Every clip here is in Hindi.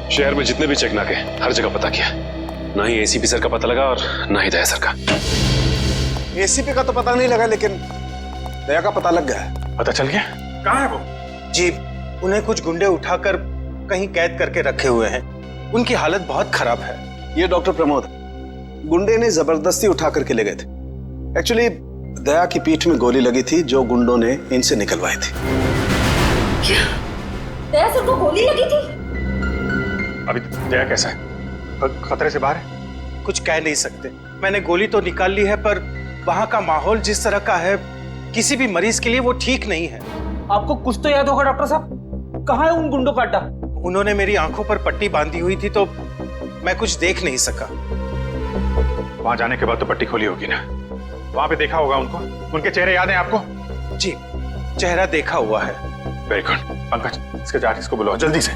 शहर में जितने भी चेक नाके हर जगह पता किया, ना ही एसीपी सर का पता लगा और ना ही दया सर का। एसीपी का तो पता नहीं लगा, लेकिन दया का पता लग गया। पता चल गया? कहाँ है वो? जी, उन्हें कुछ गुंडे उठाकर कहीं कैद करके रखे हुए हैं। उनकी हालत बहुत खराब है। ये डॉक्टर प्रमोद, गुंडे ने जबरदस्ती उठा करके ले गए थे। एक्चुअली दया की पीठ में गोली लगी थी जो गुंडों ने इनसे निकलवाई थी। क्या? दया सर को गोली लगी थी? अभी दया कैसा है? खतरे से बाहर है? कुछ कह नहीं सकते। मैंने गोली तो निकाल ली है, पर वहां का माहौल जिस तरह का है, किसी भी मरीज के लिए वो ठीक नहीं है। आपको कुछ तो याद होगा डॉक्टर साहब, कहाँ है उन गुंडों का अड्डा? उन्होंने मेरी आंखों पर पट्टी बांधी हुई थी तो मैं कुछ देख नहीं सका। वहां जाने के बाद तो पट्टी खोली होगी ना? वहां पे देखा होगा उनको? उनके चेहरे याद हैं आपको? जी, चेहरा देखा हुआ है। Very good. पंकज, इसके जाट को बुलाओ जल्दी से।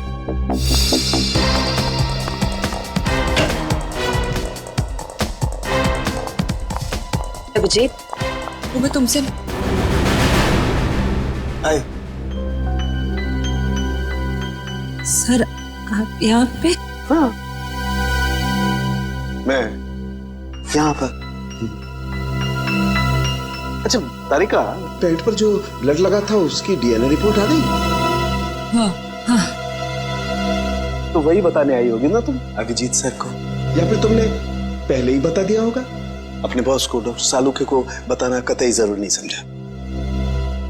अभिजीत, वो मैं तुमसे आए। सर, आप यहाँ पे? हाँ, मैं यहाँ पर। अच्छा तारिका, पेट पर जो ब्लड लगा था उसकी डीएनए रिपोर्ट आ गई? हाँ हाँ। तो वही बताने आई होगी ना तुम अभिजीत सर को, या फिर तुमने पहले ही बता दिया होगा? अपने बॉस को, डॉक्टर सालुके को बताना कतई जरूरी नहीं समझा?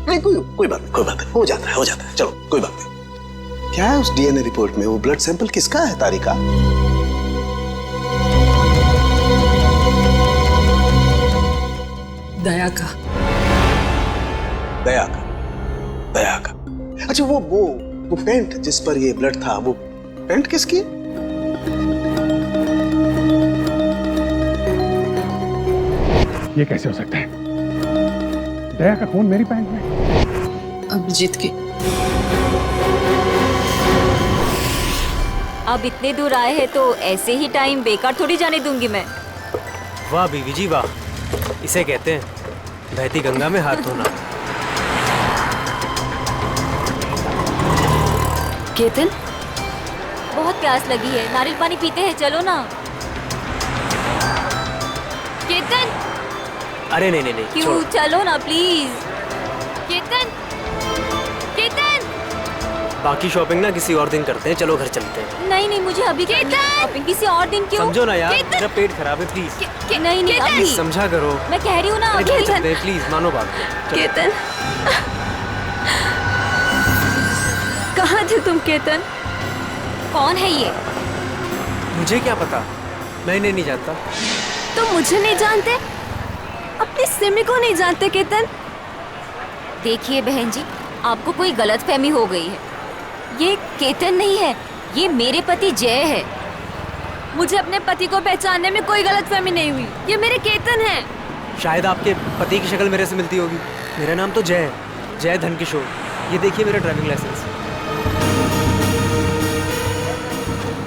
नहीं, कोई बात नहीं, कोई बात नहीं, हो जाता है, चलो कोई बात नहीं। क्या है उस डीएनए रिपोर्ट में? वो ब्लड सैंपल किसका है तारिका? दया का। दया का। अच्छा, वो पेंट जिस पर ये ब्लड था, वो पेंट किसकी? ये कैसे हो सकता है? दया का खून मेरी पैंट में? अभिजीत की। अब इतने दूर आए हैं तो ऐसे ही टाइम बेकार थोड़ी जाने दूंगी मैं। वाह बीवी जी वाह, इसे कहते हैं बहती गंगा में हाथ धोना। केतन, बहुत प्यास लगी है, नारियल पानी पीते हैं, चलो ना। केतन, अरे नहीं, क्यों? छोड़ो। चलो ना प्लीज। केतन, बाकी शॉपिंग ना किसी और दिन करते हैं, चलो घर चलते हैं। नहीं, मुझे अभी शॉपिंग किसी और दिन। क्यों? समझो ना यार, मेरा पेट खराब है, प्लीज। नहीं अभी समझा करो, मैं कह रही हूँ ना। घर चलते हैं, प्लीज मानो बात। केतन, कहाँ थे तुम केतन? कौन है ये? मुझे क्या पता, मैं इन्हें नहीं जानता। तुम मुझे नहीं जानते? अपनी सिमी को नहीं जानते केतन? देखिए बहन जी, आपको कोई गलतफहमी हो गई है। ये केतन नहीं है, ये मेरे पति जय है। मुझे अपने पति को पहचानने में कोई गलतफहमी नहीं हुई। ये मेरे केतन हैं। शायद आपके पति की शक्ल मेरे से मिलती होगी। मेरा नाम तो जय है, जय धनकिशोर। ये देखिए मेरा ड्राइविंग लाइसेंस।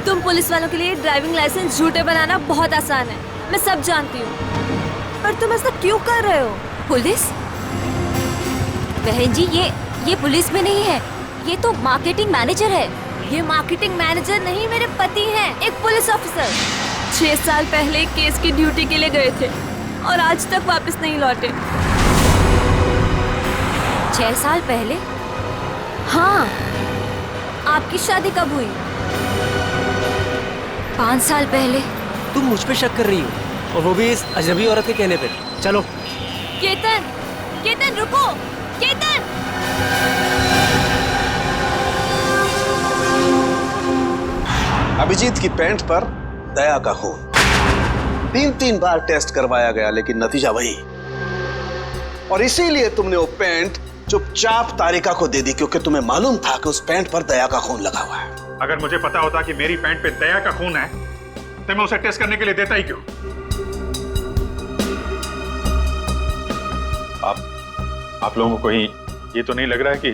तुम पुलिस वालों के लिए ड्राइविंग लाइसेंस झूठे बनाना बहुत आसान है, मैं सब जानती हूँ। पर तुम ऐसा क्यों कर रहे हो? पुलिस? बहन जी, ये पुलिस में नहीं है, ये तो मार्केटिंग मैनेजर है। ये मार्केटिंग मैनेजर नहीं, मेरे पति हैं, एक पुलिस ऑफिसर। 6 साल पहले केस की ड्यूटी के लिए गए थे और आज तक वापस नहीं लौटे। 6 साल पहले? हाँ। आपकी शादी कब हुई? 5 साल पहले। तुम मुझ पे शक कर रही हो, और वो भी इस अजनबी औरत के कहने पे। चलो। केतन, केतन रुको, केतन! अभिजीत की पैंट पर दया का खून। 3 बार टेस्ट करवाया गया, लेकिन नतीजा वही। और इसीलिए तुमने वो पैंट चुपचाप तारिका को दे दी, क्योंकि तुम्हें मालूम था कि उस पैंट पर दया का खून लगा हुआ है। अगर मुझे पता होता कि मेरी पैंट पे दया का खून है तो मैं उसे टेस्ट करने के लिए देता ही क्यों? आप लोगों को कहीं ये तो नहीं लग रहा है कि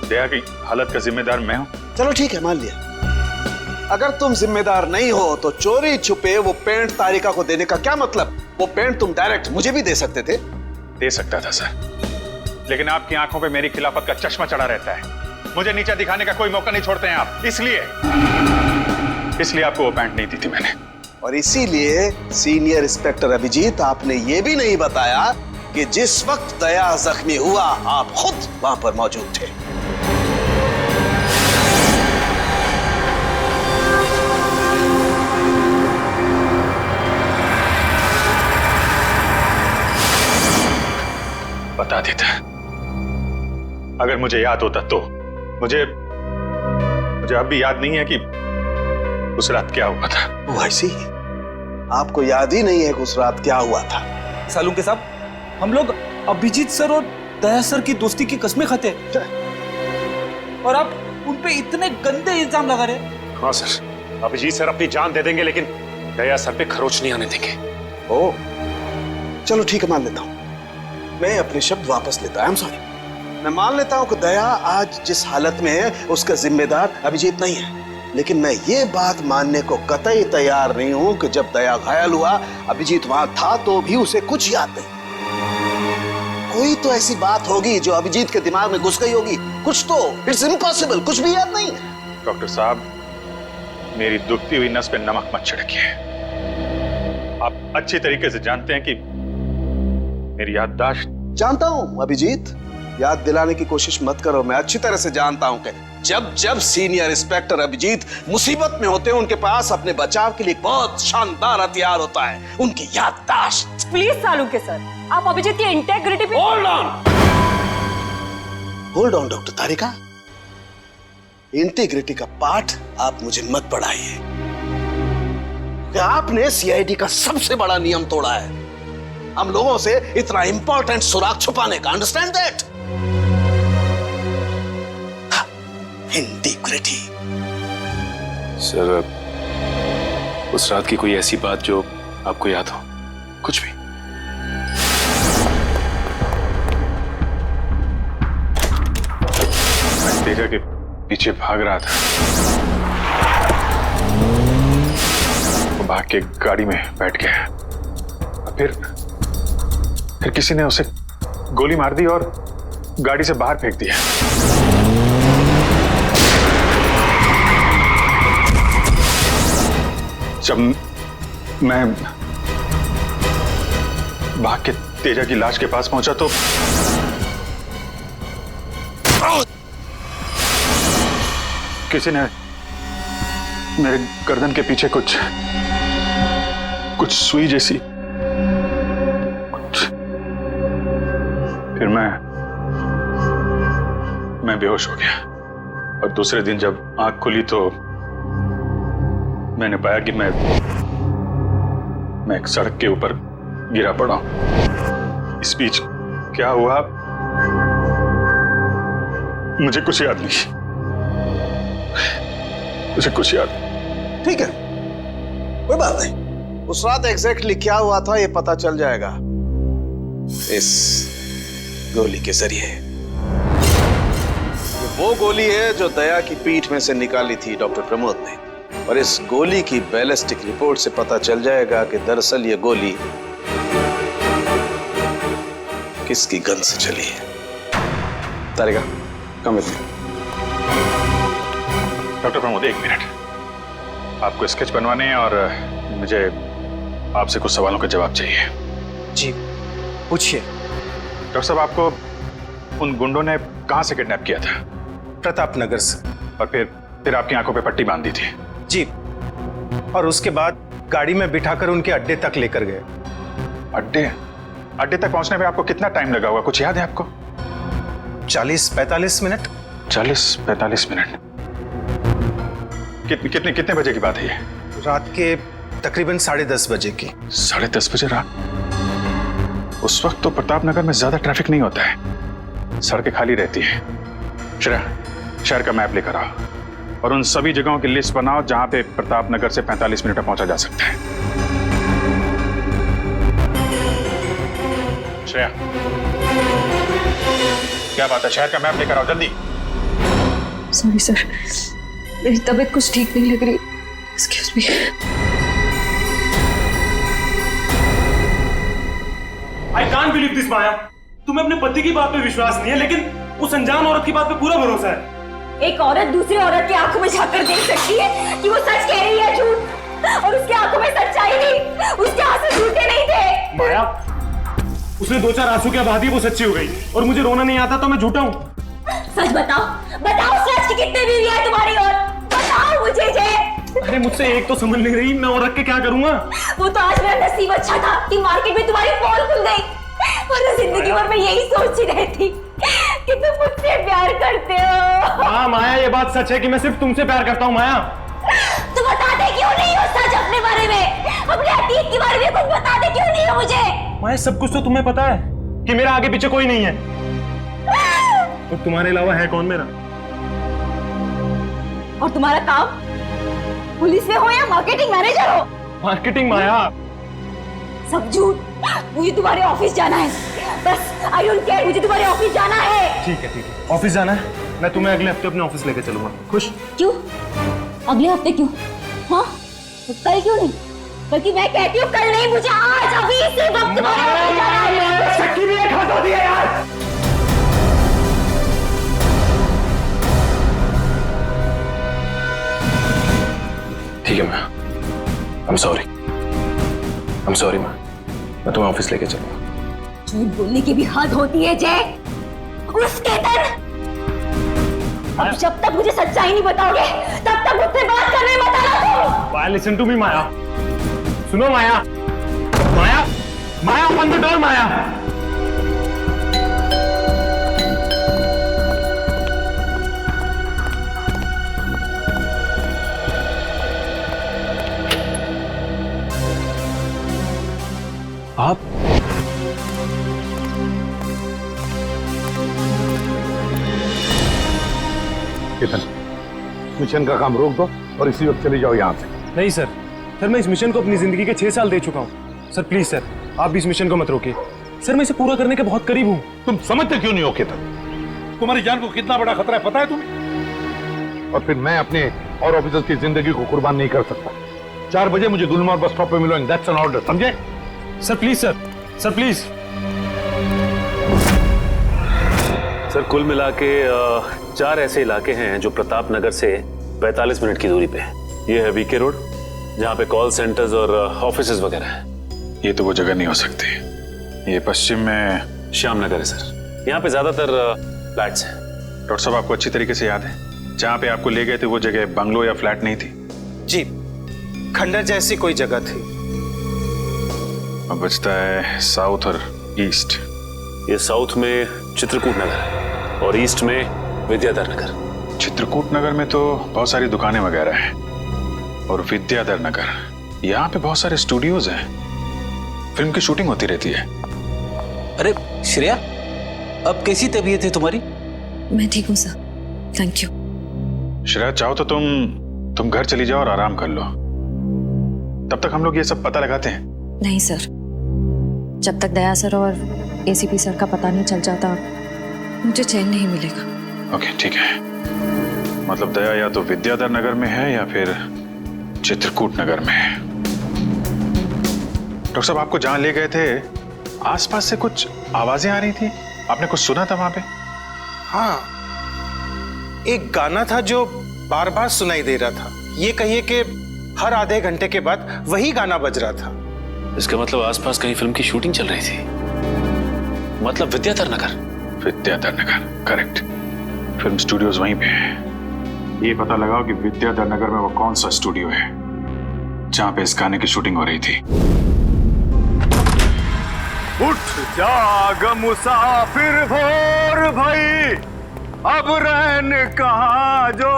दया की हालत का जिम्मेदार मैं हूं? चलो ठीक है, मान लिया। अगर तुम जिम्मेदार नहीं हो तो चोरी छुपे वो पैंट तारिका को देने का क्या मतलब? वो पैंट तुम डायरेक्ट मुझे भी दे सकते थे। दे सकता था सर, लेकिन आपकी आंखों पे मेरी खिलाफत का चश्मा चढ़ा रहता है। मुझे नीचा दिखाने का कोई मौका नहीं छोड़ते हैं आप, इसलिए आपको वो पैंट नहीं दी थी मैंने। और इसीलिए सीनियर इंस्पेक्टर अभिजीत, आपने ये भी नहीं बताया कि जिस वक्त दया जख्मी हुआ आप खुद वहां पर मौजूद थे। बता देता, अगर मुझे याद होता तो। मुझे अब भी याद नहीं है कि उस रात क्या हुआ था। वो ऐसी ही आपको याद ही नहीं है कि उस रात क्या हुआ था। सालुंके साहब, हम लोग अभिजीत सर और दया सर की दोस्ती की कस्में खाते हैं और आप उन पे इतने गंदे इल्जाम लगा रहे। हाँ सर, अभिजीत सर अपनी जान दे देंगे लेकिन दया सर पे खरोच नहीं आने देंगे। ओ, चलो ठीक है, मान लेता हूं। मैं अपने शब्द वापस लेता हूं। सॉरी। मैं मान लेता हूं कि दया आज जिस हालत में है उसका जिम्मेदार अभिजीत नहीं है, लेकिन मैं ये बात मानने को कतई तैयार नहीं हूं कि जब दया घायल हुआ अभिजीत वहां था तो भी उसे कुछ याद नहीं। कोई तो ऐसी बात होगी जो अभिजीत के दिमाग में घुस गई होगी, कुछ तो। इट्स इम्पॉसिबल, कुछ भी याद नहीं है। डॉक्टर साहब, मेरी दुखती हुई नस पे नमक मत छिड़किए। आप अच्छी तरीके से जानते हैं कि मेरी याददाश्त। जानता हूं अभिजीत, याद दिलाने की कोशिश मत करो। मैं अच्छी तरह से जानता हूं कि जब सीनियर इंस्पेक्टर अभिजीत मुसीबत में होते हैं उनके पास अपने बचाव के लिए बहुत शानदार हथियार होता है, उनकी याददाश्त। प्लीज सालुंके सर, आप अभिजीत की इंटेग्रिटी पे hold on doctor Tarika, integrity का पाठ आप मुझे मत पढ़ाइए कि आपने सीआईडी का सबसे बड़ा नियम तोड़ा है, हम लोगों से इतना इंपॉर्टेंट सुराग छुपाने का। Understand that? इंटीग्रिटी। सर, उस रात की कोई ऐसी बात जो आपको याद हो? कुछ भी? मैं तेजा के पीछे भाग रहा था, वो भाग के गाड़ी में बैठ गया और फिर किसी ने उसे गोली मार दी और गाड़ी से बाहर फेंक दिया। जब मैं भाग के तेजा की लाश के पास पहुंचा तो किसी ने मेरे गर्दन के पीछे कुछ सुई जैसी, फिर मैं बेहोश हो गया और दूसरे दिन जब आंख खुली तो मैंने पाया कि मैं एक सड़क के ऊपर गिरा पड़ा हूं। इस बीच क्या हुआ मुझे कुछ याद नहीं, मुझे कुछ याद नहीं। ठीक है, कोई बात नहीं। उस रात एग्जैक्टली क्या हुआ था ये पता चल जाएगा इस गोली के जरिए। ये वो गोली है जो दया की पीठ में से निकाली थी डॉक्टर प्रमोद ने, और इस गोली की बैलिस्टिक रिपोर्ट से पता चल जाएगा कि दरअसल ये गोली किसकी गन से चली है। Tarika, come with me. Doctor Pramod, एक मिनट। आपको स्केच बनवाने हैं और मुझे आपसे कुछ सवालों का जवाब चाहिए। जी, पूछिए। डॉक्टर साहब, आपको उन गुंडों ने कहां से किडनैप किया था? प्रताप नगर से। और फिर आपकी आंखों पे पट्टी बांध दी थी? जी, और उसके बाद गाड़ी में बिठाकर उनके अड्डे तक लेकर गए। अड्डे तक पहुंचने में आपको कितना टाइम लगा होगा, कुछ याद है आपको? 40-45 मिनट। 40-45 मिनट। कितने बजे की बात है ये? रात के तकरीबन 10:30 बजे की। 10:30 बजे रात? उस वक्त तो प्रताप नगर में ज्यादा ट्रैफिक नहीं होता है, सड़कें खाली रहती है। शहर का मैप लेकर आओ और उन सभी जगहों की लिस्ट बनाओ जहां पे प्रताप नगर से 45 मिनट में पहुंचा जा सकता है। श्रेया, क्या बात है? शहर का मैप लेकर आओ जल्दी। सॉरी सर, मेरी तबीयत कुछ ठीक नहीं लग रही। Excuse me. I can't believe this Maya. तुम्हें अपने पति की बात पे विश्वास नहीं है लेकिन उस अनजान औरत की बात पे पूरा भरोसा है। एक औरत दूसरी औरत की आंखों में झांककर देख सकती है कि वो सच कह रही है झूठ, और उसकी आंखों में सच्चाई नहीं, उसके आंसू झूठे नहीं थे। माया, उसने 2-4 आंसू के बाद ही वो सच्ची हो गई, और मुझे रोना नहीं आता तो मैं झूठा हूँ। सच बताओ, बताओ सच की कितने बीवी है तुम्हारी, और बताओ मुझे जय। अरे मुझसे एक तो समझ नहीं रही, मैं और रख के क्या करूंगा? वो तो आज मेरा नसीब अच्छा था कि मार्केट में तुम्हारी पोल खुल गई, वरना जिंदगी भर मैं यही सोचती रहती कि तुम मुझसे प्यार करते हो। हाँ माया, ये बात सच है कि मैं सिर्फ तुमसे प्यार करता हूँ माया। तुम बताते क्यों नहीं हो सच अपने बारे में, अपने अतीत के बारे में कुछ बताते क्यों नहीं हो मुझे? माया, सब कुछ तो तुम्हें पता है कि मेरा आगे पीछे कोई नहीं है, और तुम्हारे अलावा है कौन मेरा? और तुम्हारा काम पुलिस में हो या मार्केटिंग मैनेजर हो? मार्केटिंग माया, सब झूठ। मुझे तुम्हारे ऑफिस जाना है, बस आई डोंट केयर, मुझे तुम्हारे ऑफिस जाना है। ठीक है ऑफिस जाना है, मैं तुम्हें अगले हफ्ते अपने ऑफिस लेके चलूंगा। खुश? क्यों अगले हफ्ते क्यों? हाँ तो कल क्यों नहीं? बल्कि मैं कहती हूँ कल नहीं, मुझे आज अभी इसी वक्त तुम्हारे ऑफिस जाना है। शक्की भी एक हाथ होती है यार। ठीक है मैं I'm sorry मैं तुम्हें ऑफिस लेके चलूंगा। झूठ बोलने की भी हद होती है जय। उस केतन, अब जब तक मुझे सच्चाई नहीं बताओगे तब तक मुझसे बात करने मत आना तुम। माया, लिसन टू मी माया, सुनो माया, माया, माया, ओपन द डोर माया। आप केतन, मिशन का काम रोक दो और इसी वक्त चले जाओ यहाँ से। नहीं सर, मैं इस मिशन को अपनी जिंदगी के 6 साल दे चुका हूँ। सर प्लीज सर, आप भी इस मिशन को मत रोकिए। सर मैं इसे पूरा करने के बहुत करीब हूँ। तुम समझते क्यों नहीं हो केतन? तुम्हारी जान को कितना बड़ा खतरा है पता है तुम्हें? और फिर मैं अपने और ऑफिसर्स की जिंदगी को कुर्बान नहीं कर सकता। 4 बजे मुझे गुलमोहर बस स्टॉप पे मिलो, दैट्स एन ऑर्डर, समझे? Sir please sir please. Sir कुल मिला के 4 ऐसे इलाके हैं जो प्रताप नगर से 45 मिनट की दूरी पे है। ये है वीके रोड, जहाँ पे कॉल सेंटर्स और ऑफिसेज वगैरह हैं। ये तो वो जगह नहीं हो सकती, ये पश्चिम में श्याम नगर है सर, यहाँ पे ज्यादातर फ्लैट्स हैं। डॉक्टर साहब आपको अच्छी तरीके से याद है जहाँ पे आपको ले गए थे वो जगह बंगलो या फ्लैट नहीं थी? जी, खंडर जैसी कोई जगह थी। अब बचता है साउथ और ईस्ट। ये साउथ में चित्रकूट नगर है और ईस्ट में विद्याधर नगर। चित्रकूट नगर में तो बहुत सारी दुकानें वगैरह हैं, और विद्याधर नगर यहाँ पे बहुत सारे स्टूडियोज हैं, फिल्म की शूटिंग होती रहती है। अरे श्रेया, अब कैसी तबीयत है तुम्हारी? मैं ठीक हूँ सर, थैंक यू। श्रेया चाहो तो तुम घर चली जाओ और आराम कर लो, तब तक हम लोग ये सब पता लगाते हैं। नहीं सर, जब तक दया सर और एसीपी सर का पता नहीं चल जाता मुझे चैन नहीं मिलेगा। ओके ठीक है, मतलब दया या तो विद्याधर नगर में है या फिर चित्रकूट नगर में है। डॉक्टर साहब आपको जहां ले गए थे आसपास से कुछ आवाजें आ रही थी, आपने कुछ सुना था वहां पे? हाँ, एक गाना था जो बार बार सुनाई दे रहा था। ये कहिए कि हर आधे घंटे के बाद वही गाना बज रहा था। इसका मतलब आसपास कहीं फिल्म की शूटिंग चल रही थी, मतलब Vidyadhar Nagar. Vidyadhar Nagar, correct. Film studios वहीं पे हैं। ये पता लगाओ कि विद्याधर नगर में वो कौन सा स्टूडियो है जहां पे इस गाने की शूटिंग हो रही थी। उठ जाग मुसाफिर भोर भाई, अब रहन कहाँ जो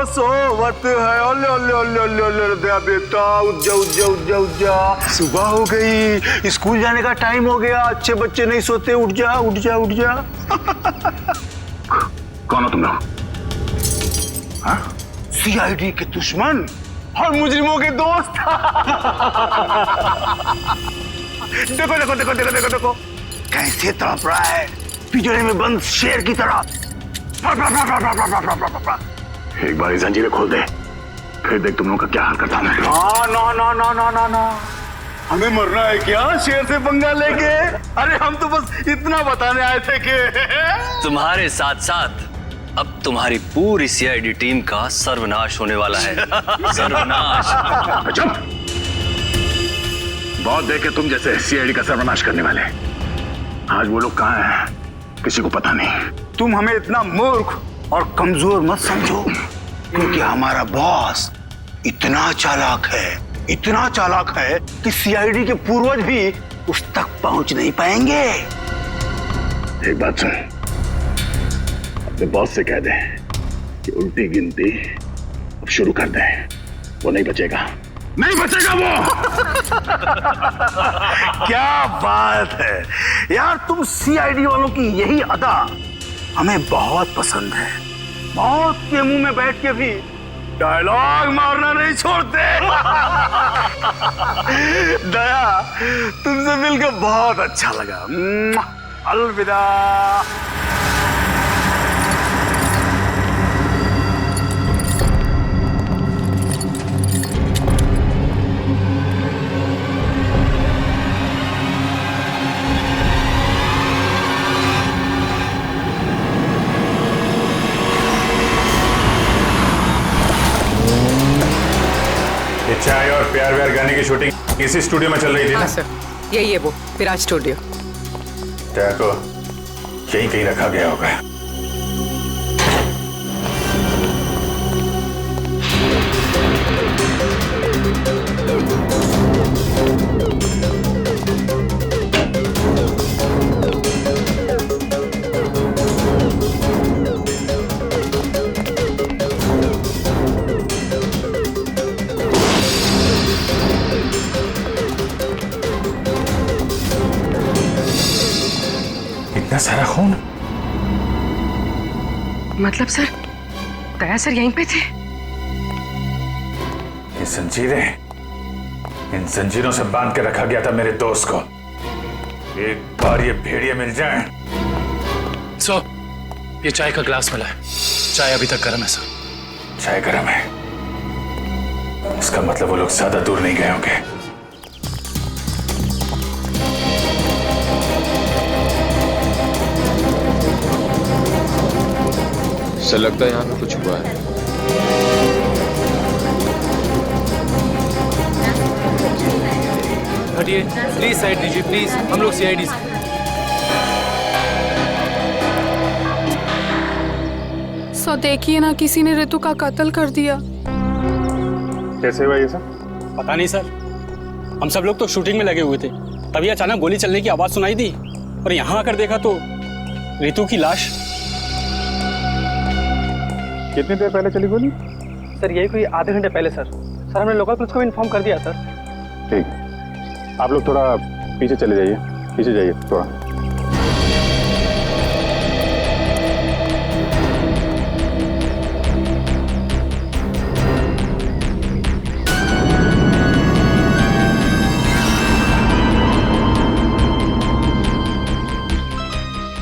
सोवत है। बेटा उठ जा, सुबह हो गई, स्कूल जाने का टाइम हो गया। अच्छे बच्चे नहीं सोते, उठ जा। कौन हो तुम लोग? सीआईडी के दुश्मन और मुजरिमों के दोस्त। देखो कैसे तड़प रहा है, पिंजरे में बंद शेर की तरह। एक बार जंजीरें खोल दे, फिर देख तुम लोगों का क्या हाल करता हूं। ना, हमें मरना है क्या शेर से पंगा लेके? अरे हम तो बस इतना बताने आए थे कि तुम्हारे साथ साथ अब तुम्हारी पूरी सीआईडी टीम का सर्वनाश होने वाला है। सर्वनाश। चुप! बहुत देखे तुम जैसे सीआईडी का सर्वनाश करने वाले। आज वो लोग कहाँ हैं किसी को पता नहीं। तुम हमें इतना मूर्ख और कमजोर मत समझो, क्योंकि हमारा बॉस इतना चालाक है कि सीआईडी के पूर्वज भी उस तक पहुंच नहीं पाएंगे। एक बात सुन, अपने बॉस से कह दें कि उल्टी गिनती अब शुरू कर दें। वो नहीं बचेगा वो। क्या बात है यार, तुम सीआईडी वालों की यही अदा हमें बहुत पसंद है। मौत के मुंह में बैठ के भी डायलॉग मारना नहीं छोड़ते। दया, तुमसे मिलकर बहुत अच्छा लगा। अलविदा। चाय और प्यार व्यार गाने की शूटिंग इसी स्टूडियो में चल रही थी ना? सर, यही है वो विराज स्टूडियो। चाय को यहीं कहीं रखा गया होगा। इतना सारा खून? मतलब सर, दया सर यहीं पे थे? ये जंजीरें, इन जंजीरों से बांध के रखा गया था मेरे दोस्त को। एक बार ये भेड़िए मिल जाएं। सर, ये चाय का ग्लास मिला है। चाय अभी तक गर्म है सर। चाय गर्म है, इसका मतलब वो लोग ज्यादा दूर नहीं गए होंगे। सर लगता है यहाँ पे कुछ हुआ है। हटिए प्लीज, साइड दीजिए प्लीज, हम लोग सीआईडी से। सो देखिए ना, किसी ने ऋतु का कत्ल कर दिया। कैसे हुआ ये सब? पता नहीं सर, हम सब लोग तो शूटिंग में लगे हुए थे, तभी अचानक गोली चलने की आवाज सुनाई दी और यहाँ आकर देखा तो ऋतु की लाश। कितनी देर पहले चली गोली? सर यही कोई आधे घंटे पहले सर। सर हमने लोकल पुलिस को इन्फॉर्म कर दिया सर। ठीक, आप लोग थोड़ा पीछे चले जाइए, पीछे जाइए थोड़ा।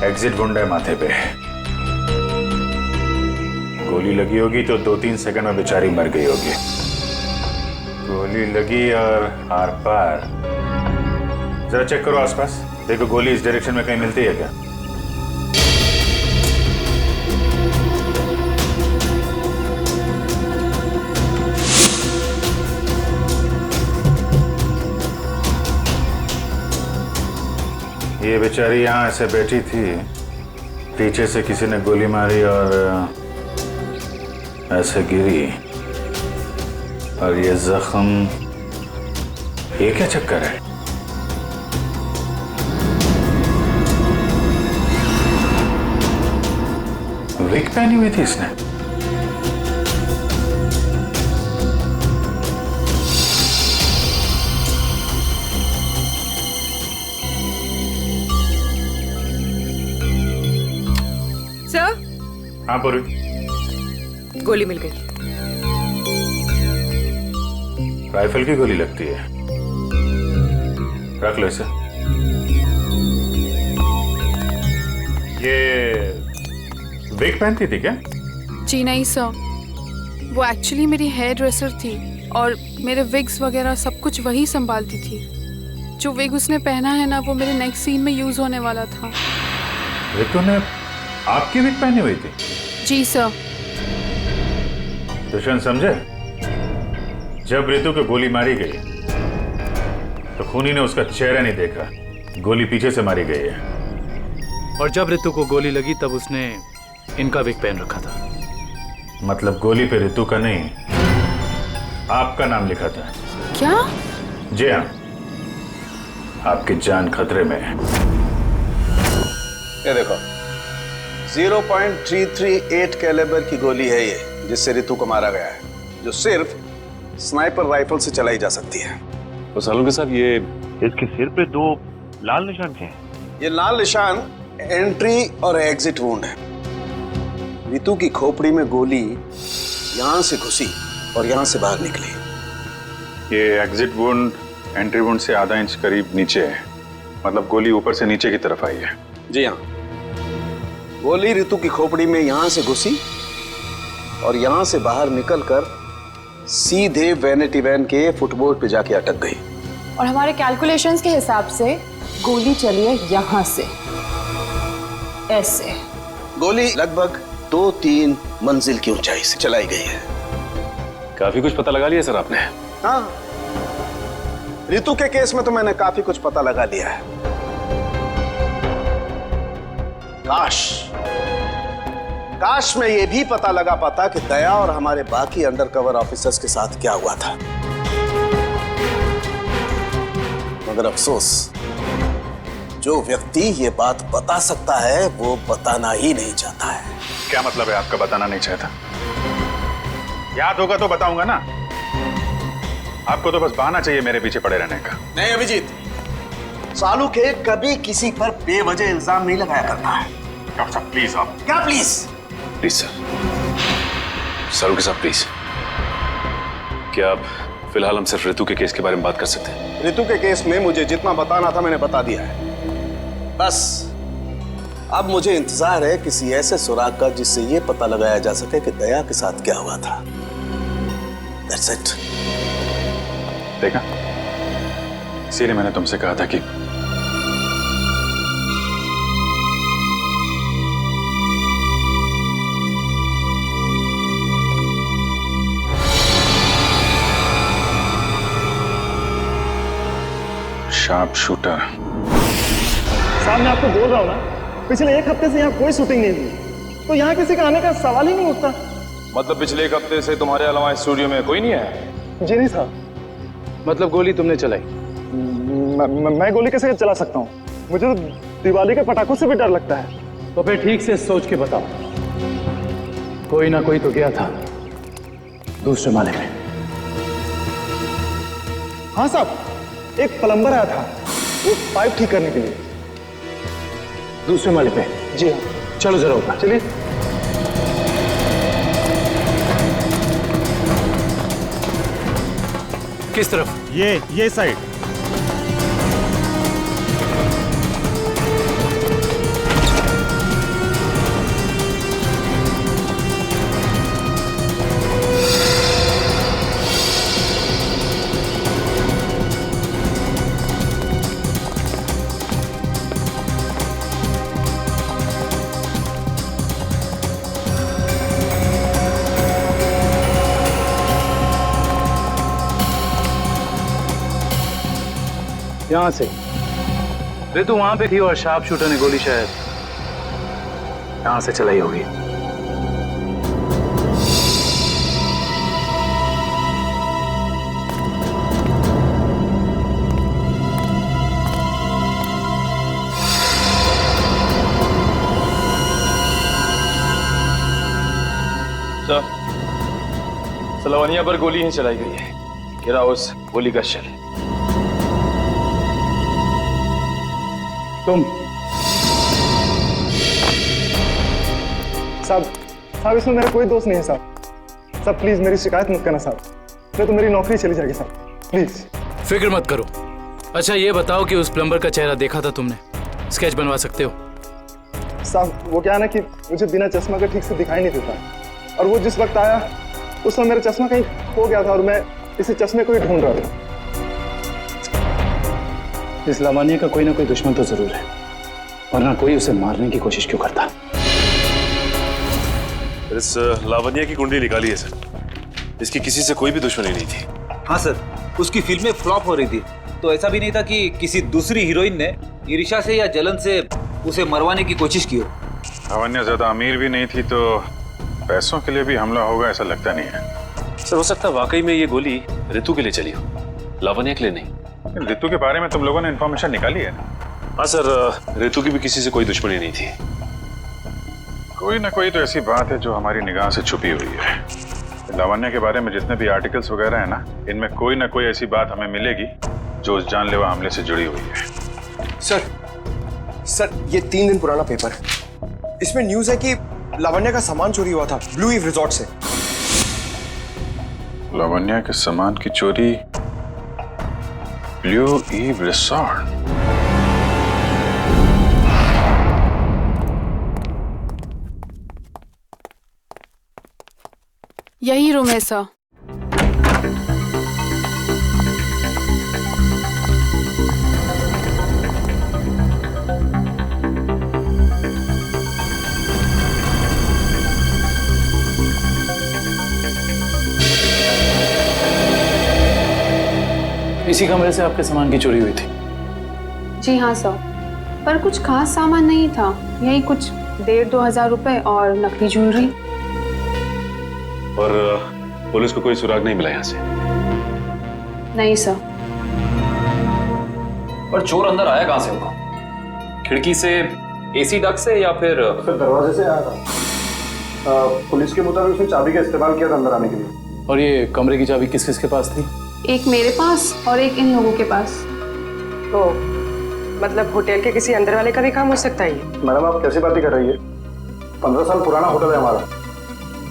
एग्जिट गुंडा है माथे पे। गोली लगी होगी तो 2-3 सेकंड में बेचारी मर गई होगी। गोली लगी और आर पार। जरा चेक करो आसपास, देखो गोली इस डायरेक्शन में कहीं मिलती है क्या? ये बेचारी यहाँ ऐसे बैठी थी, पीछे से किसी ने गोली मारी और ऐसे गिरी, और ये जख्म, ये क्या चक्कर है? विग पहनी हुई थी इसने। सर, हाँ पूरी, गोली मिल गई। राइफल की गोली लगती है, रख लो इसे। ये विग पहनती थी क्या? जी नहीं सर, वो एक्चुअली मेरी हेयर ड्रेसर थी और मेरे विग्स वगैरह सब कुछ वही संभालती थी। जो विग उसने पहना है ना, वो मेरे नेक्स्ट सीन में यूज होने वाला था। ऋतु ने आपकी विग पहनी हुई थी? जी सर। दुष्यंत समझे, जब रितु को गोली मारी गई तो खूनी ने उसका चेहरा नहीं देखा, गोली पीछे से मारी गई है। और जब रितु को गोली लगी तब उसने इनका विग पहन रखा था। मतलब गोली पे रितु का नहीं, आपका नाम लिखा था। क्या? जी हाँ, आपकी जान खतरे में है। ये देखो, 0.338 कैलिबर की गोली है ये, जिससे रितु को मारा गया है, जो सिर्फ स्नाइपर राइफल से चलाई जा सकती है। तो सालुंके साहब, ये इसके सिर पे 2 लाल निशान क्या है? ये लाल निशान एंट्री और एग्जिट वुंड है। रितु की खोपड़ी में गोली यहां से घुसी और यहां से बाहर निकली। ये एग्जिट वुंड एंट्री वुंड से आधा इंच करीब नीचे है, मतलब गोली ऊपर से नीचे की तरफ आई है। जी हाँ, गोली रितु की खोपड़ी में यहां से घुसी और यहां से बाहर निकलकर सीधे वैनिटी वैन के फुटबोर्ड पे जाके अटक गई। और हमारे कैलकुलेशंस के हिसाब से गोली चली है यहाँ से, ऐसे। गोली लगभग 2-3 मंजिल की ऊंचाई से चलाई गई है। काफी कुछ पता लगा लिया सर आपने? हाँ, रितु के केस में तो मैंने काफी कुछ पता लगा लिया है। काश में ये भी पता लगा पाता कि दया और हमारे बाकी अंडरकवर ऑफिसर्स के साथ क्या हुआ था, मगर अफसोस, जो व्यक्ति ये बात बता सकता है वो बताना ही नहीं चाहता है। क्या मतलब है आपका बताना नहीं चाहता? याद होगा तो बताऊंगा ना। आपको तो बस बहाना चाहिए मेरे पीछे पड़े रहने का। नहीं अभिजीत, सालू के कभी किसी पर बेवजह इल्जाम नहीं लगाया करता है। डॉक्टर साहब प्लीज। आप क्या प्लीज? प्लीज सर, सालुंके साहब प्लीज, क्या आप फिलहाल हम सिर्फ रितु के केस के बारे में बात कर सकते हैं? रितु के केस में मुझे जितना बताना था मैंने बता दिया है। बस अब मुझे इंतजार है किसी ऐसे सुराग का जिससे ये पता लगाया जा सके कि दया के साथ क्या हुआ था। That's it. देखा, इसीलिए मैंने तुमसे कहा था कि शार्प शूटर। साहब मैं आपको बोल रहा हूँ ना, पिछले 1 हफ्ते से यहाँ कोई शूटिंग नहीं हुई, तो यहाँ किसी का आने का सवाल ही नहीं उठता। मतलब पिछले 1 हफ्ते से तुम्हारे अलावा स्टूडियो में कोई नहीं आया? जी नहीं साहब। मतलब गोली तुमने चलाई? मैं गोली कैसे चला सकता हूँ? मुझे तो दिवाली के पटाखों से भी डर लगता है। तो फिर ठीक से सोच के बताओ, कोई ना कोई तो गया था दूसरे माले में। हाँ साहब, एक प्लम्बर आया था वो पाइप ठीक करने के लिए। दूसरे माले पे? जी हाँ। चलो जरा ऊपर चलिए। किस तरफ? ये साइड। यहां से रितु वहां पे थी और शार्प शूटर ने गोली शायद यहां से चलाई होगी। सलवानिया पर गोली ही चलाई गई है, गिरा उस गोली का शेल। तुम साहब इसमें मेरा कोई दोस्त नहीं है साहब। प्लीज मेरी शिकायत मत करना साहब, नहीं तो मेरी नौकरी चली जाएगी साहब, प्लीज। फिक्र मत करो। अच्छा ये बताओ कि उस प्लम्बर का चेहरा देखा था तुमने? स्केच बनवा सकते हो? साहब वो क्या है ना कि मुझे बिना चश्मा के ठीक से दिखाई नहीं देता, और वो जिस वक्त आया उस समय मेरा चश्मा कहीं खो गया था और मैं इसी चश्मे को ही ढूंढ रहा था। इस लवानिया का कोई ना कोई दुश्मन तो जरूर है, वरना कोई उसे मारने की कोशिश क्यों करता? इस लावण्या की कुंडली निकाली है सर। इसकी किसी से कोई भी दुश्मनी नहीं थी। हाँ सर, उसकी फिल्में फ्लॉप हो रही थी, तो ऐसा भी नहीं था कि किसी दूसरी हीरोइन ने ईर्ष्या से या जलन से उसे मरवाने की कोशिश की हो। लावण्या ज्यादा अमीर भी नहीं थी, तो पैसों के लिए भी हमला होगा ऐसा लगता नहीं है। सर हो सकता है वाकई में ये गोली ऋतु के लिए चली हो, लावण्या के लिए नहीं। ऋतु के बारे में तुम लोगों ने इन्फॉर्मेशन निकाली है ना? हाँ सर, ऋतु की भी किसी से कोई दुश्मनी नहीं थी। कोई ना कोई तो ऐसी बात है जो हमारी निगाह से छुपी हुई है। लावण्या के बारे में जितने भी आर्टिकल्स वगैरह है ना, इनमें कोई ना कोई ऐसी बात हमें मिलेगी जो उस जानलेवा हमले से जुड़ी हुई है। सर ये 3 दिन पुराना पेपर है। इसमें न्यूज़ है कि लावण्या का सामान चोरी हुआ था ब्लू ईव रिजॉर्ट से। लावण्या के सामान की चोरी ब्लू ईव रिसॉर्ट? यही रूम है सर। इसी कमरे से आपके सामान की चोरी हुई थी? जी हाँ सर, पर कुछ खास सामान नहीं था, यही कुछ 1,500-2 हज़ार रुपए और नकली ज्वेलरी। और पुलिस को कोई सुराग नहीं मिला यहाँ से? नहीं सर। पर चोर अंदर आया कहाँ से होगा? खिड़की से, एसी डक्ट से, या फिर दरवाजे से आया था। पुलिस के मुताबिक उसने चाबी का इस्तेमाल किया था अंदर आने के लिए। और ये कमरे की चाबी किस किस के पास थी? एक मेरे पास और एक इन लोगों के पास। तो मतलब होटल के किसी अंदर वाले का भी काम हो सकता है ये? मैडम आप कैसी बातें कर रही है? 15 साल पुराना होटल है हमारा।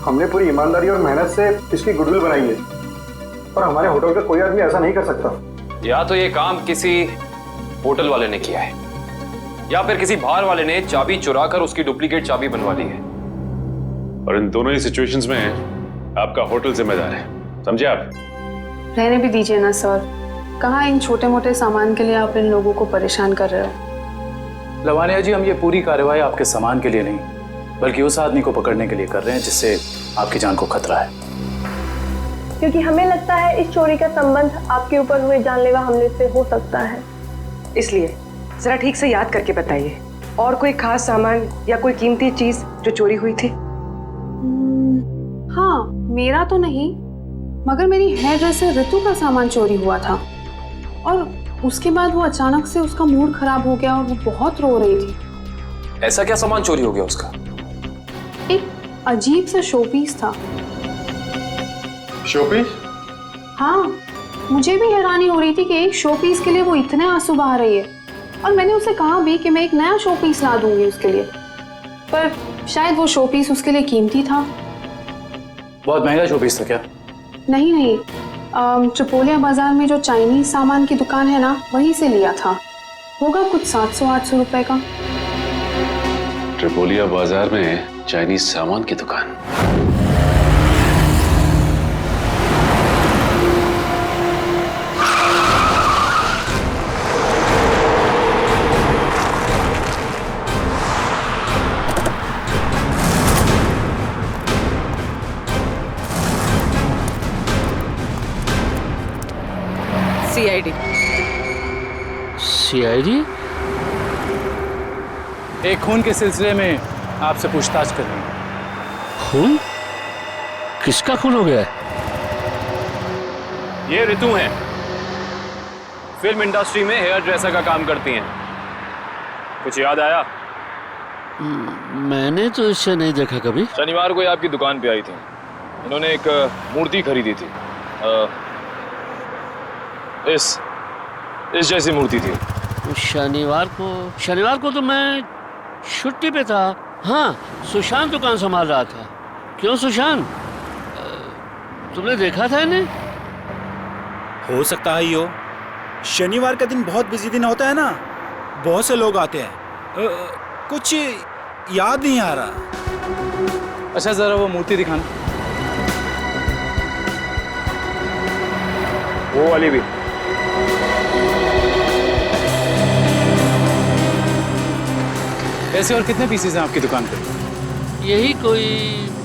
हमने पूरी ईमानदारी और मेहनत से इसकी गुडविल बनाई है, और हमारे होटल का कोई आदमी ऐसा नहीं कर सकता। या तो ये काम किसी होटल वाले ने किया है, या फिर किसी बाहर वाले ने चाबी चुरा कर उसकी डुप्लीकेट चाबी बनवा ली है। और इन दोनों ही सिचुएशंस में आपका होटल जिम्मेदार है, समझे आप? रहने भी दीजिए ना सर, कहाँ इन छोटे मोटे सामान के लिए आप इन लोगों को परेशान कर रहे हो? लवानिया जी, हम ये पूरी कार्रवाई आपके सामान के लिए नहीं, बल्कि उस आदमी को पकड़ने के लिए कर रहे हैं जिससे आपकी जान को खतरा है। क्योंकि हमें लगता है इस चोरी का संबंध आपके ऊपर हुए जानलेवा हमले से हो सकता है। इसलिए जरा ठीक से याद करके बताइए, और कोई खास सामान या कोई कीमती चीज जो चोरी हुई थी? हाँ, मेरा तो नहीं, मगर मेरी हेयर ड्रेसर ऋतु का सामान चोरी हुआ था, और उसके बाद वो अचानक से उसका मूड खराब हो गया और वो बहुत रो रही थी। ऐसा क्या सामान चोरी हो गया उसका? एक अजीब सा शोपीस था। शोपीस? हाँ, मुझे भी हैरानी हो रही थी कि एक शोपीस के लिए वो इतने आंसू बहा रही है, और मैंने उसे कहा भी कि मैं एक नया शोपीस ला दूंगी उसके लिए, पर शायद वो शोपीस उसके लिए कीमती था। बहुत महंगा शोपीस था क्या? नहीं, ट्रिपोलिया बाजार में जो चाइनीज सामान की दुकान है ना, वहीं से लिया था। होगा कुछ 700-800 रुपए का। ट्रिपोलिया बाजार में चाइनीज सामान की दुकान? CID? एक खून के सिलसिले में आपसे पूछताछ कर रही हूँ। खून? किसका खून हो गया है? ये ऋतु हैं, फिल्म इंडस्ट्री में हेयर ड्रेसर का काम करती हैं। कुछ याद आया? मैंने तो इसे नहीं देखा कभी। शनिवार को ये आपकी दुकान पे आई थी। इन्होंने एक मूर्ति खरीदी थी, इस जैसी मूर्ति थी। शनिवार को तो मैं छुट्टी पे था। हाँ, सुशांत दुकान संभाल रहा था। क्यों सुशांत, तुमने देखा था इन्हें? हो सकता है यो, शनिवार का दिन बहुत बिजी दिन होता है ना, बहुत से लोग आते हैं। कुछ याद नहीं आ रहा। अच्छा जरा वो मूर्ति दिखाना, वो वाली भी। ऐसे और कितने पीसेस हैं आपकी दुकान पे? यही कोई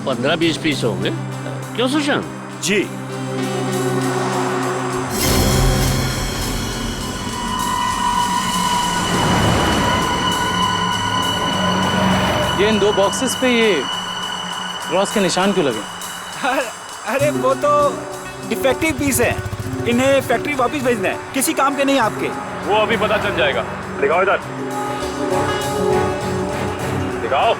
15-20 पीस होंगे। क्यों सुशांत? जी। ये इन 2 बॉक्सेस पे ये क्रॉस के निशान क्यों लगे? अरे वो तो डिफेक्टिव पीस है, इन्हें फैक्ट्री वापस भेजना है, किसी काम के नहीं आपके। वो अभी पता चल जाएगा। दिखाओ इधर, दिखाओ।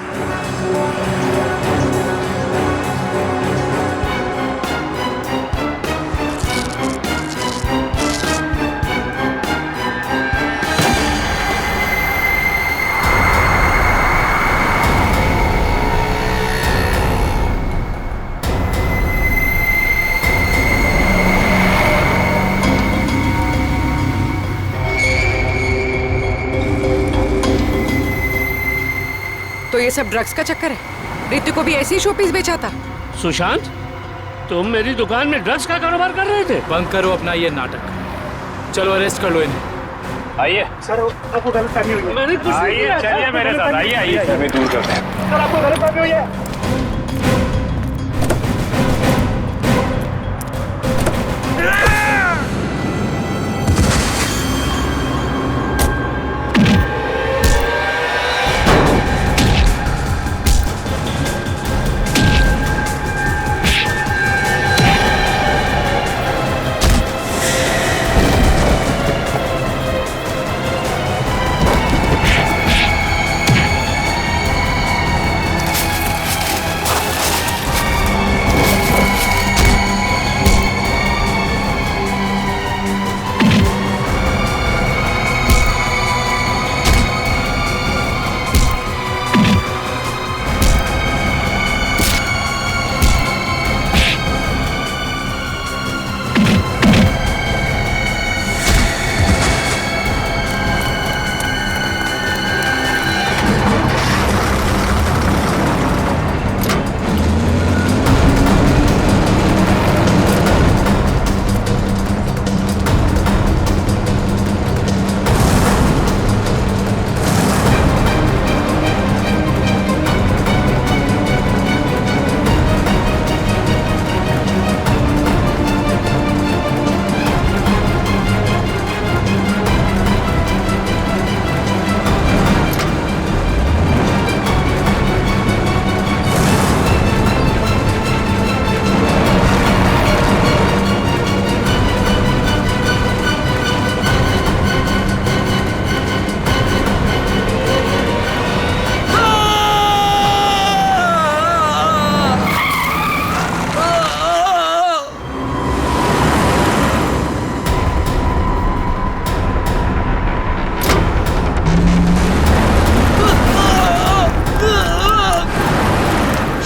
तो ये सब ड्रग्स का चक्कर है? रितु को भी ऐसी शोपीस बेचा था? सुशांत, तुम मेरी दुकान में ड्रग्स का कारोबार कर रहे थे? बंद करो अपना ये नाटक, चलो अरेस्ट कर लो इन्हें। आइए सर, आपको गलतफहमी हुई है। मैंने कुछ नहीं आइए, किया। चलिए मेरे साथ, आइए आइए, हमें दूर करते हैं। सर, आपको गलतफहमी हुई है।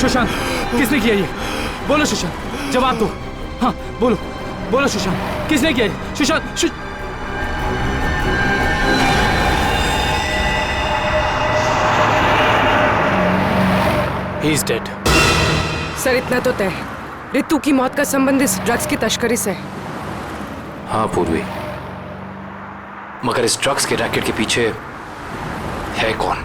सुशांत, किसने किया ये? बोलो सुशांत, जवाब दो। हाँ बोलो, बोलो सुशांत, किसने किया ये? Sushant He is dead. Sir, इतना तो तय है, रितु की मौत का संबंध इस ड्रग्स की तस्करी से है। हाँ पूर्वी, मगर इस ड्रग्स के रैकेट के पीछे है कौन?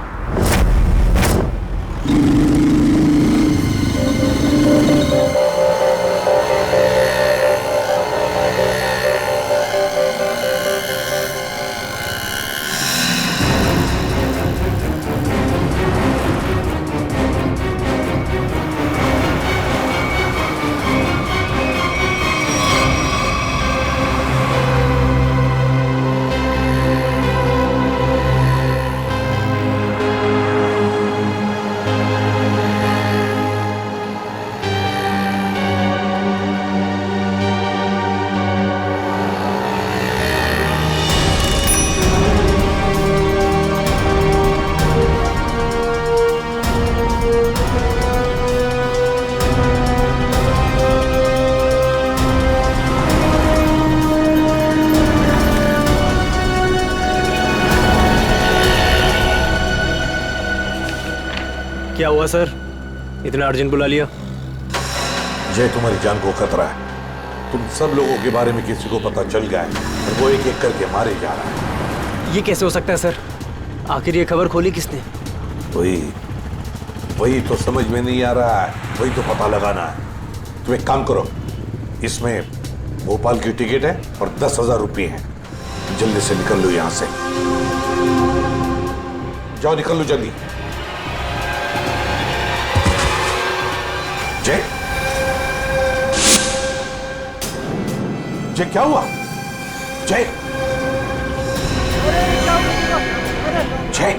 क्या हुआ सर, इतना अर्जेंट बुला लिया? जय, तुम्हारी जान को खतरा है। तुम सब लोगों के बारे में किसी को पता चल गया है और वो एक एक करके मारे जा रहा है। ये कैसे हो सकता है सर? आखिर ये खबर खोली किसने? वही तो समझ में नहीं आ रहा है, वही तो पता लगाना है। तुम एक काम करो, इसमें भोपाल की टिकट है और 10,000 रुपये हैं। जल्दी से निकल लो यहां से, जाओ निकल लो जल्दी। जय, जय क्या हुआ? जय, जय,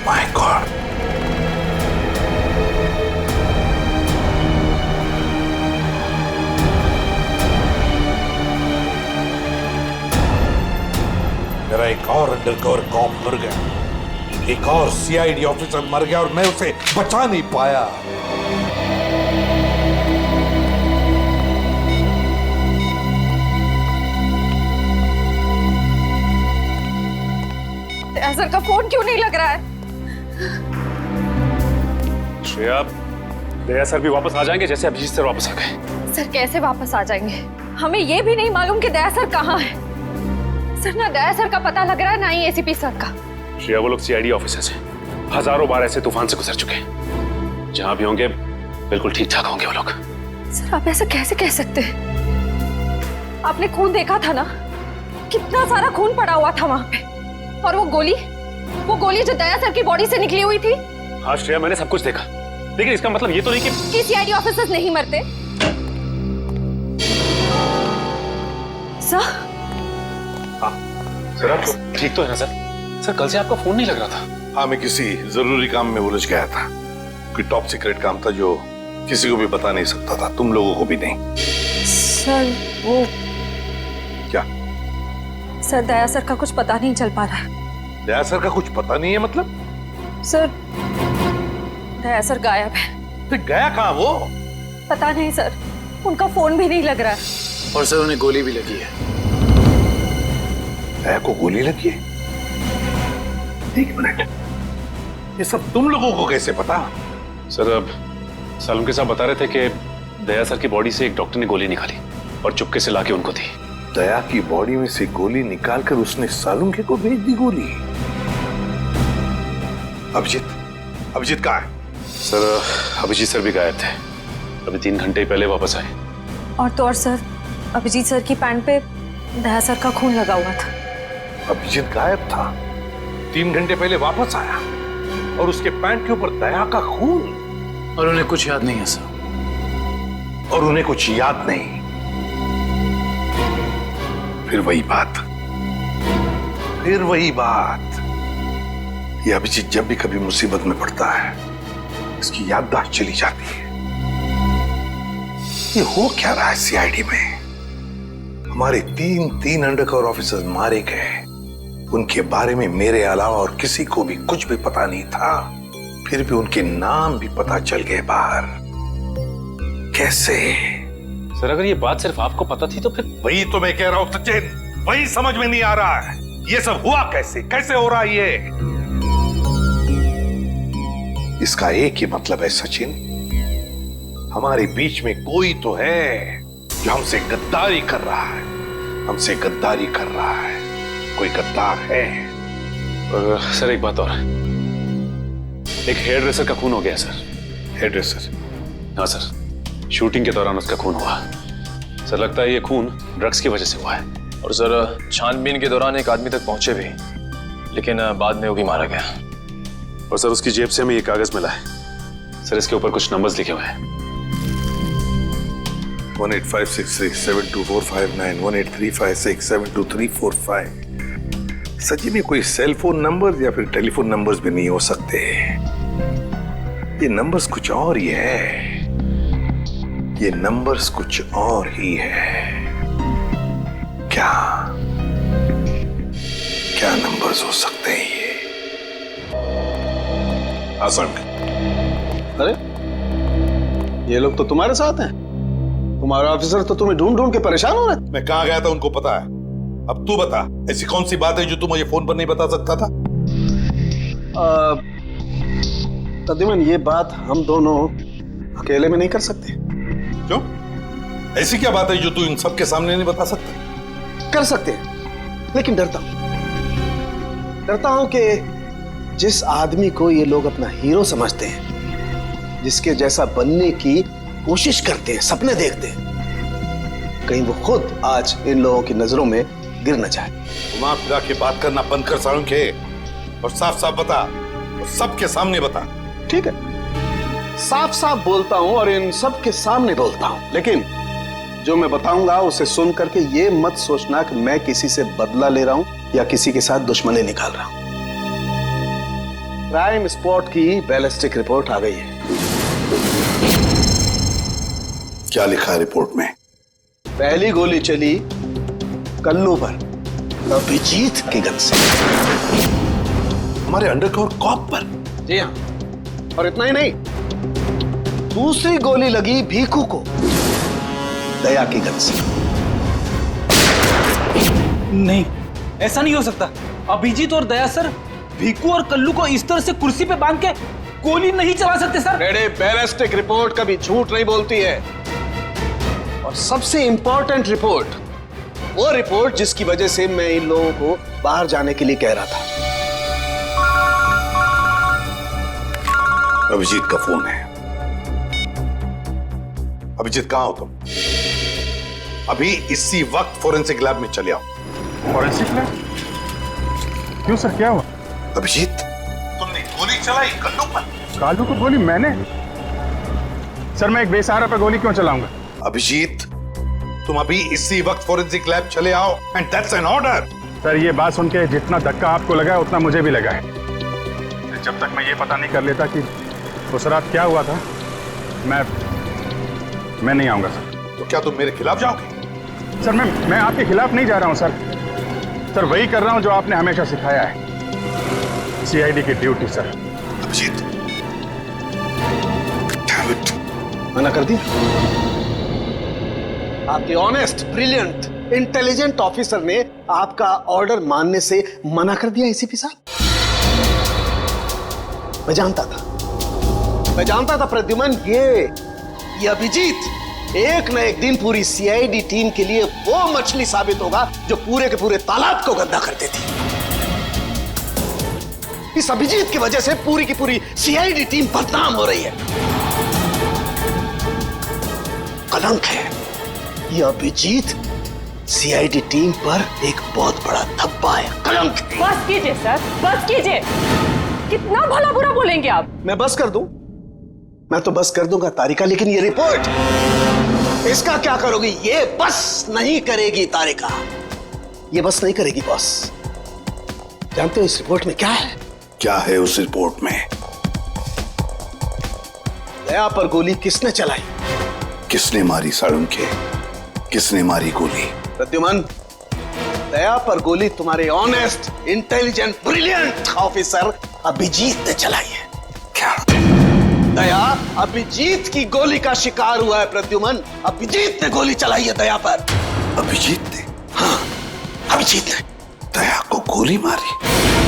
माय गॉड, मेरा एक और अंडरकवर कॉप मर गया, एक और सीआईडी ऑफिसर मर गया और मैं उसे बचा नहीं पाया। सर का फोन क्यों नहीं लग रहा है? श्रेया, दया सर भी वापस आ जाएंगे जैसे अभिजीत सर वापस आ गए। सर कैसे वापस आ जाएंगे? हमें ये भी नहीं मालूम कि दया सर कहाँ है। सर ना दया सर का पता लग रहा है ना ही एसीपी सर का। श्रेया, वो लोग सीआईडी ऑफिसर्स हैं, हजारों बार ऐसे तूफान से गुजर चुके हैं। जहां भी होंगे बिल्कुल ठीक ठाक होंगे वो लोग। सर आप ऐसा कैसे कह सकते हैं? आपने खून देखा था ना, कितना सारा खून पड़ा हुआ था वहां पे। और वो गोली जो दया सर की बॉडी से निकली हुई थी। हाँ श्रेया, मैंने सब कुछ देखा, लेकिन इसका मतलब ये तो नहीं कि सीआईडी ऑफिसर्स नहीं मरते। सर, सर आप ठीक तो है ना सर? सर कल से आपका फोन नहीं लग रहा था। हाँ, मैं किसी जरूरी काम में उलझ गया था। कोई टॉप सीक्रेट काम था जो किसी को भी बता नहीं सकता था, तुम लोगों को भी नहीं। सर वो क्या? सर दया सर का कुछ पता नहीं चल पा रहा है। दया सर का कुछ पता नहीं है मतलब? सर दया सर गायब है। तो गया कहाँ वो? पता नहीं सर, उनका फोन भी नहीं लग रहा है। और सर उन्हें गोली भी लगी है। दया को गोली लगी है? एक मिनट, ये सब तुम लोगों को कैसे पता? सर अब सालुम के साहब बता रहे थे कि दया सर की बॉडी से एक डॉक्टर ने गोली निकाली और चुपके से लाके उनको दी। दया की बॉडी में से गोली निकालकर उसने सालुंखे को भेज दी गोली। अभिजीत कहाँ है? सर अभिजीत सर भी गायब थे, अभी 3 घंटे पहले वापस आए। और तो और सर, अभिजीत सर की पैंट पे दया सर का खून लगा हुआ था। अभिजीत गायब था, 3 घंटे पहले वापस आया और उसके पैंट के ऊपर दया का खून। और उन्हें कुछ याद नहीं है सर। और उन्हें कुछ याद नहीं। फिर वही बात, ये अभिजीत जब भी कभी मुसीबत में पड़ता है इसकी याददाश्त चली जाती है। ये हो क्या रहा है सीआईडी में? हमारे 3 अंडरकवर ऑफिसर्स मारे गए, उनके बारे में मेरे अलावा और किसी को भी कुछ भी पता नहीं था, फिर भी उनके नाम भी पता चल गए बाहर। कैसे? सर अगर ये बात सिर्फ आपको पता थी तो फिर? वही तो मैं कह रहा हूं सचिन, वही समझ में नहीं आ रहा है। ये सब हुआ कैसे? कैसे हो रहा है ये? इसका एक ही मतलब है सचिन, हमारे बीच में कोई तो है जो हमसे गद्दारी कर रहा है, हमसे गद्दारी कर रहा है। कोई गद्दार है। और सर एक बात और, एक हेयर ड्रेसर का खून हो गया सर। Hairdresser? हाँ सर, शूटिंग के दौरान उसका खून हुआ। सर लगता है ये खून ड्रग्स की वजह से हुआ है। और सर छानबीन के दौरान एक आदमी तक पहुंचे भी, लेकिन बाद में वो भी मारा गया। और सर उसकी जेब से हमें ये कागज मिला है सर, इसके ऊपर कुछ नंबर्स लिखे हुए हैं। 1856372459 1835672345। सचिन ये कोई सेल फोन नंबर या फिर टेलीफोन नंबर्स भी नहीं हो सकते, ये नंबर्स कुछ और ही है। ये नंबर्स कुछ और ही है। क्या नंबर्स हो सकते हैं ये? आसान। अरे ये लोग तो तुम्हारे साथ हैं। तुम्हारा ऑफिसर तो तुम्हें ढूंढ ढूंढ के परेशान हो रहे थे। मैं कहाँ गया था उनको पता है। अब तू बता, ऐसी कौन सी बात है जो तू मुझे फोन पर नहीं बता सकता था? तकरीबन ये बात हम दोनों अकेले में नहीं कर सकते। क्यों? ऐसी क्या बात है जो तू इन सब के सामने नहीं बता सकता? कर सकते हैं, लेकिन डरता हूं। करता हूं कि जिस आदमी को ये लोग अपना हीरो समझते हैं, जिसके जैसा बनने की कोशिश करते हैं, सपने देखते हैं, कहीं वो खुद आज इन लोगों की नजरों में गिर न जाए। घुमा फिरा के बात करना बंद कर सालुंखे और साफ साफ बता, और सबके सामने बता। ठीक है, साफ साफ बोलता हूं और इन सब के सामने बोलता हूं, लेकिन जो मैं बताऊंगा उसे सुन करके ये मत सोचना कि मैं किसी से बदला ले रहा हूं या किसी के साथ दुश्मनी निकाल रहा हूं। क्राइम स्पॉट की बैलिस्टिक रिपोर्ट आ गई है। क्या लिखा है रिपोर्ट में? पहली गोली चली कल्लू पर, अभिजीत की गन से। हमारे अंडरकवर कॉप पर? जी हाँ, और इतना ही नहीं, दूसरी गोली लगी भीखू को, दया की गन से। नहीं, ऐसा नहीं हो सकता। अभिजीत और दया सर भीकू और कल्लू को इस तरह से कुर्सी पे बांध के गोली नहीं चला सकते सर। रेडे, बैलिस्टिक रिपोर्ट कभी झूठ नहीं बोलती है। और सबसे इंपॉर्टेंट रिपोर्ट, वो रिपोर्ट जिसकी वजह से मैं इन लोगों को बाहर जाने के लिए कह रहा था। अभिजीत का फोन है। अभिजीत कहां हो तुम? अभी इसी वक्त फोरेंसिक लैब में चले आओ। Forensic lab? क्यों सर, क्या हुआ? अभिजीत, तुमने गोली चलाई कल्लू पर। कालू को गोली मैंने? सर मैं एक बेसहारा पर गोली क्यों चलाऊंगा? अभिजीत, तुम अभी इसी वक्त फोरेंसिक लैब चले आओ, and that's an order. Sir ये बात सुन के जितना धक्का आपको लगा है उतना मुझे भी लगा है। जब तक मैं ये पता नहीं कर लेता कि उस रात क्या हुआ था, मैं नहीं आऊंगा सर। तो क्या तुम मेरे खिलाफ जाओगे? सर मैं आपके खिलाफ नहीं जा रहा हूं सर। सर वही कर रहा हूं जो आपने हमेशा सिखाया है, सीआईडी की ड्यूटी सर। अभिजीत, मना कर दी? आपके ऑनेस्ट, ब्रिलियंट, इंटेलिजेंट ऑफिसर ने आपका ऑर्डर मानने से मना कर दिया एसीपी साहब। मैं जानता था प्रद्युमन, ये अभिजीत एक न एक दिन पूरी सीआईडी टीम के लिए वो मछली साबित होगा जो पूरे के पूरे तालाब को गंदा कर देती। इस अभिजीत की वजह से पूरी की पूरी सीआईडी टीम बदनाम हो रही है। कलंक है ये अभिजीत, सीआईडी टीम पर एक बहुत बड़ा धब्बा है, कलंक। बस कीजिए सर, बस कीजिए। कितना भला बुरा बोलेंगे आप? मैं बस कर दूं? मैं तो बस कर दूंगा तारिका, लेकिन ये रिपोर्ट, इसका क्या करोगी? ये बस नहीं करेगी तारिका, ये बस नहीं करेगी बॉस। जानते हो इस रिपोर्ट में क्या है? क्या है उस रिपोर्ट में? दया पर गोली किसने चलाई? किसने मारी सालुंखे? किसने मारी गोली? प्रद्युमन, दया पर गोली तुम्हारे honest, intelligent, brilliant officer Abhijeet ने चलाई है। क्या? दया अभिजीत की गोली का शिकार हुआ है प्रद्युमन। अभिजीत ने गोली चलाई है दया पर। अभिजीत ने? हाँ, अभिजीत ने दया को गोली मारी।